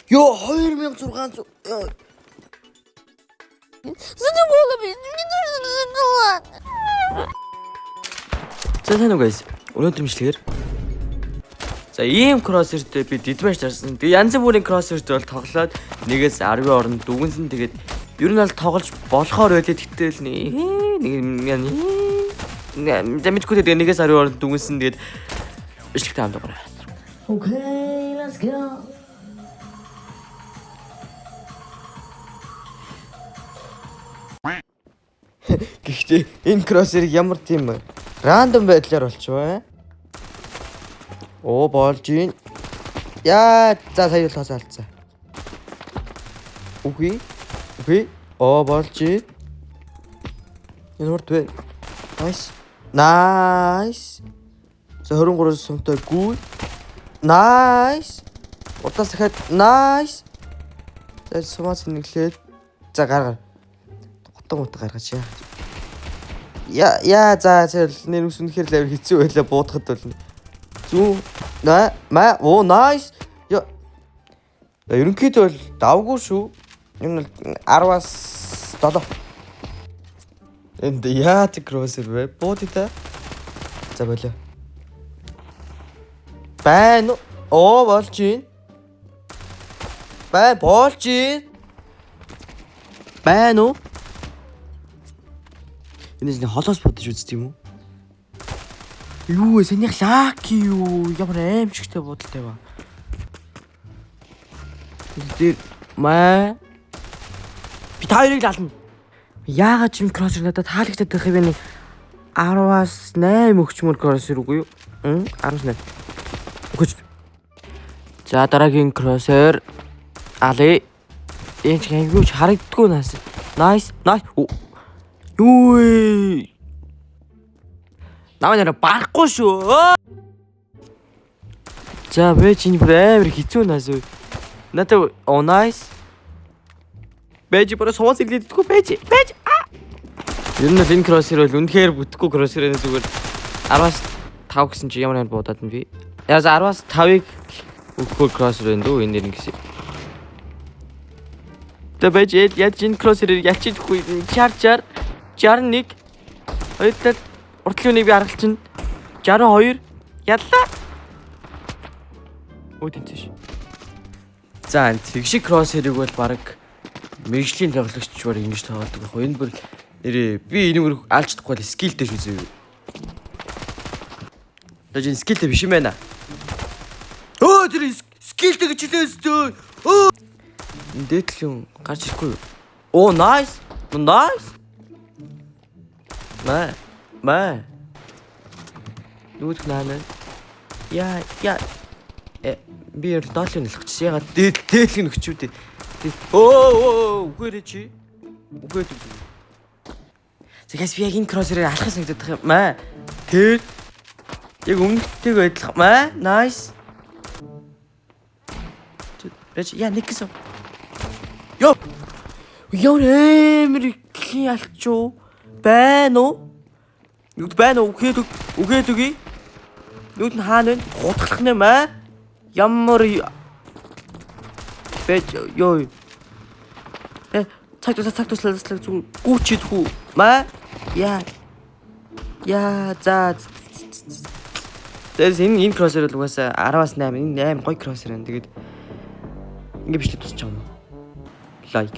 Ёо 2600. Сэдэн болоо би. За сайн уу guys. Өнөөдөр мэтлэгээр за ийм кроссертэй би дидмаш зарсан. Тэгээ янз бүрийн кроссертэй бол тоглоод нэгээс 10-ийн оронд дүгнсэн. Тэгээд ер нь бол тоглож болохоор байлээ. Тэгтэл нэг мэдгүй тэгээ нэгээс 10-ийн оронд дүгнсэн. Тэгээд бичлэгтэй хамт байгаа. Okay, let's go. Гэхдээ энэ кроссерыг ямар тийм рандом байдлаар болчихваа. Оо болж ийн. Яа, за сая л хасаалцсан. Үгүй. Оо болж ийн. Энэ урд вэ. Nice. За 23 сумтай гүйл. Nice. Удаас дахиад nice. За сумаас нэглээд. За гаргаа. Утга гаргаж яа за нэр ус үнэхээр лавр хэцүү байлаа буудахад бол зүү оо nice я ерөнхийдөө бол давгүй шүү энэ бол 10-аас 7 энд яа тэг кроссер вэ буудаа за болоо байна оо болж ийн болж ийн байна уу энэс нэг холоос бодож үзт юм уу? Юу вэ? Санийх лаки юу? Ямар аимшигтай бодолтой ба. Тэр маа би таарыг лална. Яагаад ч юм кроссер надад таалагдаад байх юм бэ? 10-аас 8 өгчмөр кроссер үгүй юу? 18. Өгч. За дараагийн кроссер али. Энэ ч аюу харагддгүй нас. Nice. Юу вэ? Наваа нэр барахгүй шүү. За бэж энэ амар хэцүү нас уу. Надад nice. Бэж bara сууц илгээдэггүй бэж. Ер нь энэ кроссер бол үнэхээр бүтэхгүй кроссер энэ зүгээр 10-аас 5 гэсэн чи ямар буудаад нь би. Яа за 10-аас 5-ыг өгөхгүй кроссер байна дөө энэ нэр гэсэн. Тэбэж яаж энэ кроссерыг ячихгүй чарчаар 61 хоёулаа уртлын үнийг би харгалж чинь 62 яллаа. Үдэнтэш. За тэг шиг кроссерыг бол баг мэрэгжлийн тоглогч бар ингэж тоглодог байх. Энэ бүр нэрээ би энийг алж чадахгүй л скиллтэй шүү зөө. Дэж энэ скиллтэй биш юм байна. Оо тэр скиллтэй гэж хэлээстэй. Оо энэ дээдлэн гарч ирэхгүй юу? Оо nice. Маа. Нүд наа. Яа. Би ер нь доолын нэлчихсэн. Ягаад дээдлэн өгчүүд. Оо үгээрээ чи. Үгээд. Тэгээс би яг энэ кроссерыг алхах санагдах юм аа. Тэр яг өмнөдтэйг адилхан маа. Nice. Яа нэг гэсэн. Йоо эмэр хий алчуу байна уу? Нүд байна уу? Үгээд үгүй. Нүд нь хаана вэ? Хутгалах нэм аа. Ямар бэж ёо. Цагтууслаа зүг гүчидхүү маа. Яа за. Тэс энэ кроссер л угаасаа 10-аас 8 энэ 8 гоё кроссер байна. Тэгээд ингэ бичлэг тусч байгаа юм. Лайк